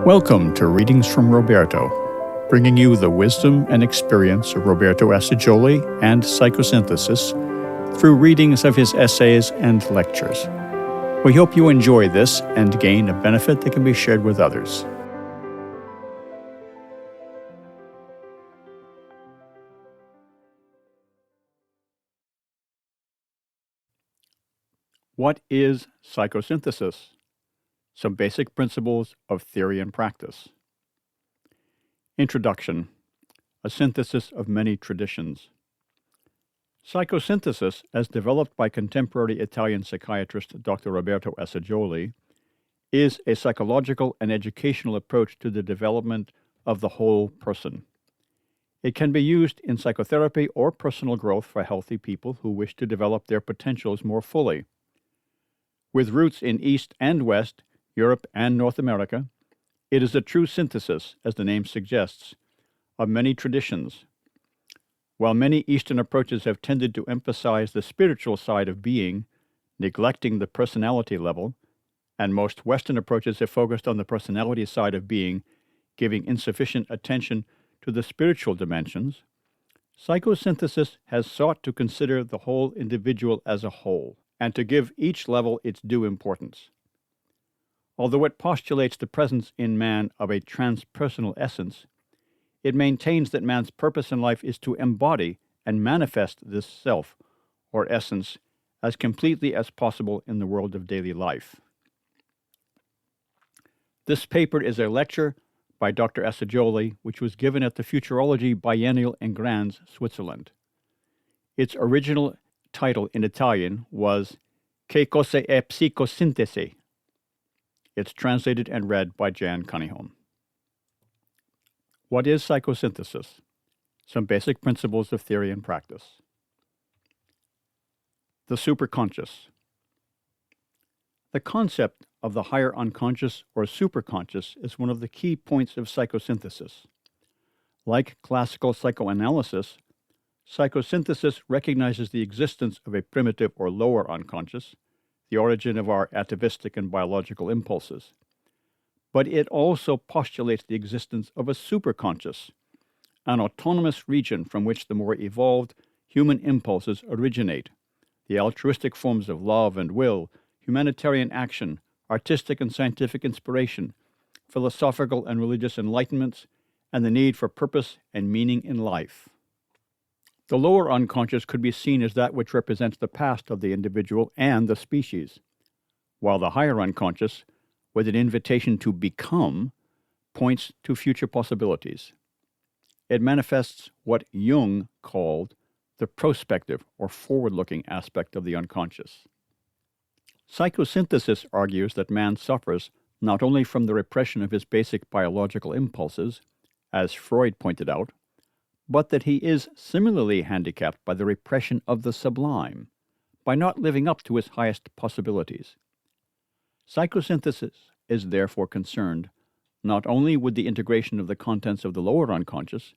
Welcome to Readings from Roberto, bringing you the wisdom and experience of Roberto Assagioli and Psychosynthesis through readings of his essays and lectures. We hope you enjoy this and gain a benefit that can be shared with others. What is psychosynthesis? Some basic principles of theory and practice. Introduction: a synthesis of many traditions. Psychosynthesis, as developed by contemporary Italian psychiatrist Dr. Roberto Assagioli, is a psychological and educational approach to the development of the whole person. It can be used in psychotherapy or personal growth for healthy people who wish to develop their potentials more fully. With roots in East and West, Europe and North America, it is a true synthesis, as the name suggests, of many traditions. While many Eastern approaches have tended to emphasize the spiritual side of being, neglecting the personality level, and most Western approaches have focused on the personality side of being, giving insufficient attention to the spiritual dimensions, psychosynthesis has sought to consider the whole individual as a whole, and to give each level its due importance. Although it postulates the presence in man of a transpersonal essence, it maintains that man's purpose in life is to embody and manifest this self, or essence, as completely as possible in the world of daily life. This paper is a lecture by Dr. Assagioli, which was given at the Futurology Biennial in Graz, Switzerland. Its original title in Italian was Che cosa è psicosintesi? It's translated and read by Jan Cunningham. What is psychosynthesis? Some basic principles of theory and practice. The superconscious. The concept of the higher unconscious or superconscious is one of the key points of psychosynthesis. Like classical psychoanalysis, psychosynthesis recognizes the existence of a primitive or lower unconscious, the origin of our atavistic and biological impulses. But it also postulates the existence of a superconscious, an autonomous region from which the more evolved human impulses originate, the altruistic forms of love and will, humanitarian action, artistic and scientific inspiration, philosophical and religious enlightenments, and the need for purpose and meaning in life. The lower unconscious could be seen as that which represents the past of the individual and the species, while the higher unconscious, with an invitation to become, points to future possibilities. It manifests what Jung called the prospective or forward-looking aspect of the unconscious. Psychosynthesis argues that man suffers not only from the repression of his basic biological impulses, as Freud pointed out, but that he is similarly handicapped by the repression of the sublime, by not living up to his highest possibilities. Psychosynthesis is therefore concerned not only with the integration of the contents of the lower unconscious,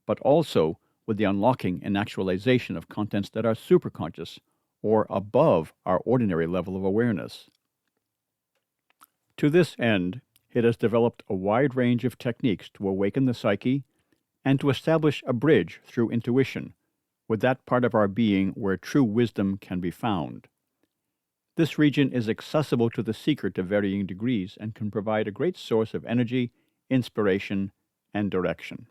but also with the unlocking and actualization of contents that are superconscious, or above our ordinary level of awareness. To this end, it has developed a wide range of techniques to awaken the psyche and to establish a bridge through intuition with that part of our being where true wisdom can be found. This region is accessible to the seeker to varying degrees and can provide a great source of energy, inspiration, and direction.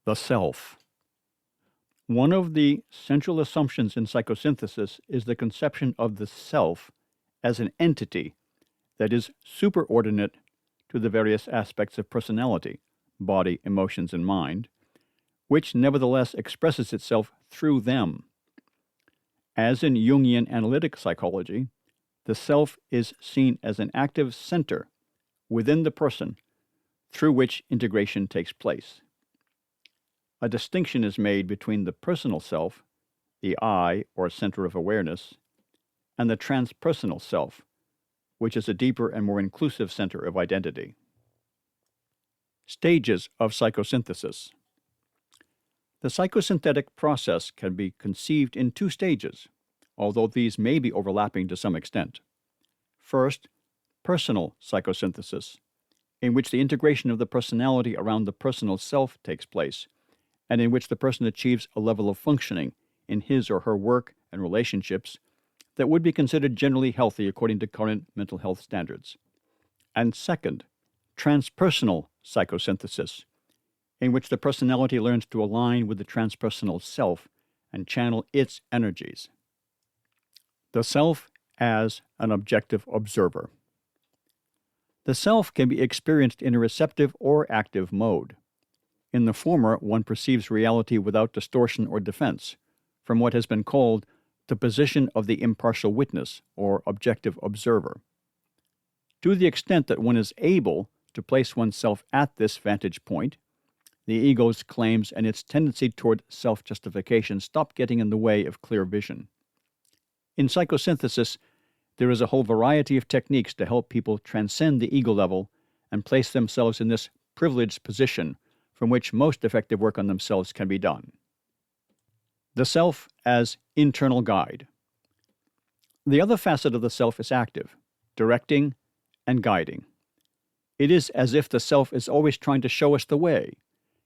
The self. One of the central assumptions in psychosynthesis is the conception of the self as an entity that is superordinate to the various aspects of personality, body, emotions, and mind, which nevertheless expresses itself through them. As in Jungian analytic psychology, the self is seen as an active center within the person through which integration takes place. A distinction is made between the personal self, the I or center of awareness, and the transpersonal self, which is a deeper and more inclusive center of identity. Stages of psychosynthesis. The psychosynthetic process can be conceived in two stages, although these may be overlapping to some extent. First, transpersonal psychosynthesis, in which the integration of the personality around the personal self takes place, and in which the person achieves a level of functioning in his or her work and relationships that would be considered generally healthy according to current mental health standards. And second, transpersonal psychosynthesis, in which the personality learns to align with the transpersonal self and channel its energies. The self as an objective observer. The self can be experienced in a receptive or active mode. In the former, one perceives reality without distortion or defense, from what has been called the position of the impartial witness or objective observer. To the extent that one is able to place oneself at this vantage point, the ego's claims and its tendency toward self-justification stop getting in the way of clear vision. In psychosynthesis, there is a whole variety of techniques to help people transcend the ego level and place themselves in this privileged position from which most effective work on themselves can be done. The self as internal guide. The other facet of the self is active, directing, and guiding. It is as if the self is always trying to show us the way,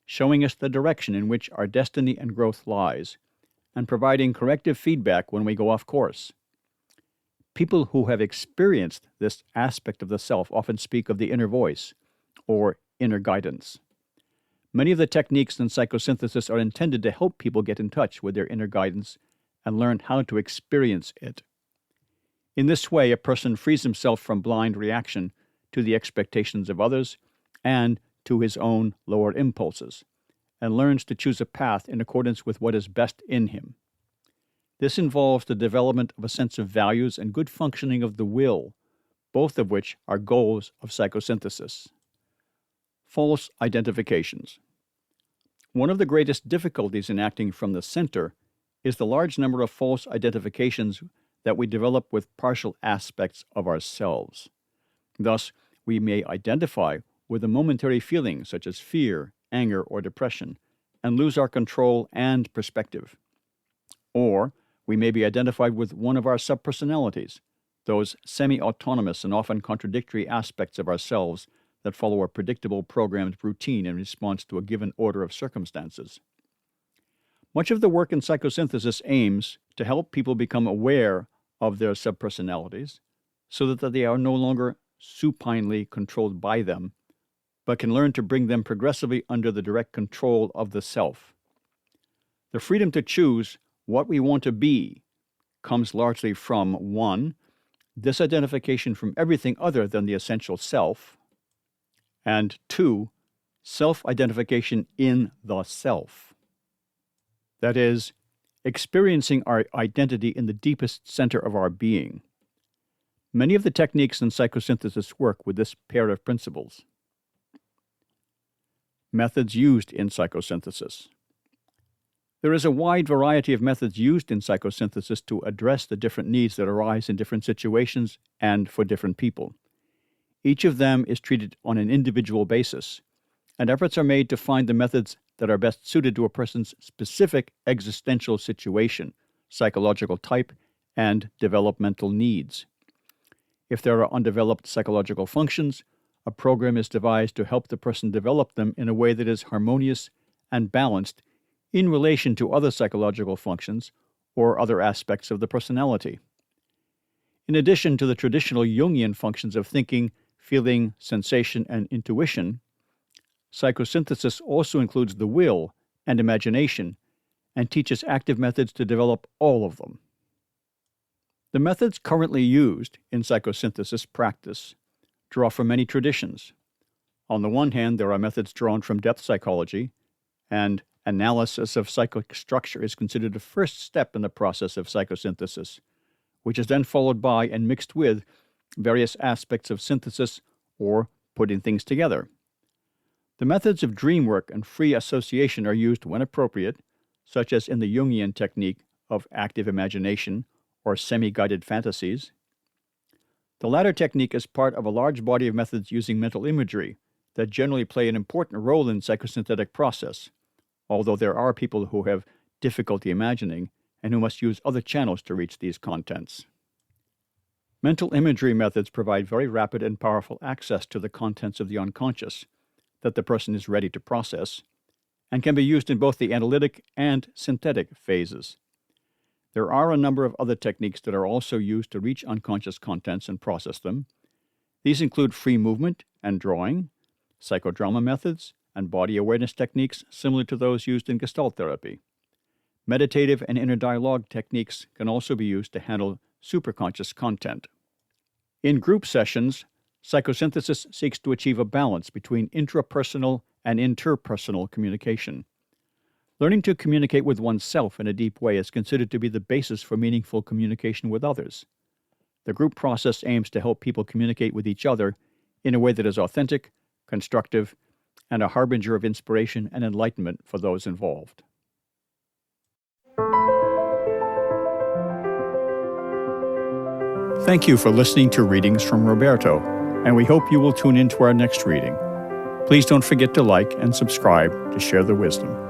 showing us the direction in which our destiny and growth lies, and providing corrective feedback when we go off course. People who have experienced this aspect of the self often speak of the inner voice, or inner guidance. Many of the techniques in psychosynthesis are intended to help people get in touch with their inner guidance and learn how to experience it. In this way, a person frees himself from blind reaction to the expectations of others and to his own lower impulses, and learns to choose a path in accordance with what is best in him. This involves the development of a sense of values and good functioning of the will, both of which are goals of psychosynthesis. False identifications. One of the greatest difficulties in acting from the center is the large number of false identifications that we develop with partial aspects of ourselves. Thus, we may identify with a momentary feeling such as fear, anger, or depression, and lose our control and perspective. Or we may be identified with one of our subpersonalities, those semi-autonomous and often contradictory aspects of ourselves that follow a predictable programmed routine in response to a given order of circumstances. Much of the work in psychosynthesis aims to help people become aware of their subpersonalities so that they are no longer supinely controlled by them, but can learn to bring them progressively under the direct control of the self. The freedom to choose what we want to be comes largely from 1. Disidentification from everything other than the essential self, and 2. Self-identification in the self. That is, experiencing our identity in the deepest center of our being. Many of the techniques in psychosynthesis work with this pair of principles. Methods used in psychosynthesis. There is a wide variety of methods used in psychosynthesis to address the different needs that arise in different situations and for different people. Each of them is treated on an individual basis, and efforts are made to find the methods that are best suited to a person's specific existential situation, psychological type, and developmental needs. If there are undeveloped psychological functions, a program is devised to help the person develop them in a way that is harmonious and balanced in relation to other psychological functions or other aspects of the personality. In addition to the traditional Jungian functions of thinking, feeling, sensation, and intuition, psychosynthesis also includes the will and imagination and teaches active methods to develop all of them. The methods currently used in psychosynthesis practice draw from many traditions. On the one hand, there are methods drawn from depth psychology, and analysis of psychic structure is considered a first step in the process of psychosynthesis, which is then followed by and mixed with various aspects of synthesis or putting things together. The methods of dream work and free association are used when appropriate, such as in the Jungian technique of active imagination or semi-guided fantasies. The latter technique is part of a large body of methods using mental imagery that generally play an important role in psychosynthetic process, although there are people who have difficulty imagining and who must use other channels to reach these contents. Mental imagery methods provide very rapid and powerful access to the contents of the unconscious that the person is ready to process, and can be used in both the analytic and synthetic phases. There are a number of other techniques that are also used to reach unconscious contents and process them. These include free movement and drawing, psychodrama methods, and body awareness techniques similar to those used in Gestalt therapy. Meditative and inner dialogue techniques can also be used to handle superconscious content. In group sessions, psychosynthesis seeks to achieve a balance between intrapersonal and interpersonal communication. Learning to communicate with oneself in a deep way is considered to be the basis for meaningful communication with others. The group process aims to help people communicate with each other in a way that is authentic, constructive, and a harbinger of inspiration and enlightenment for those involved. Thank you for listening to Readings from Roberto, and we hope you will tune in to our next reading. Please don't forget to like and subscribe to share the wisdom.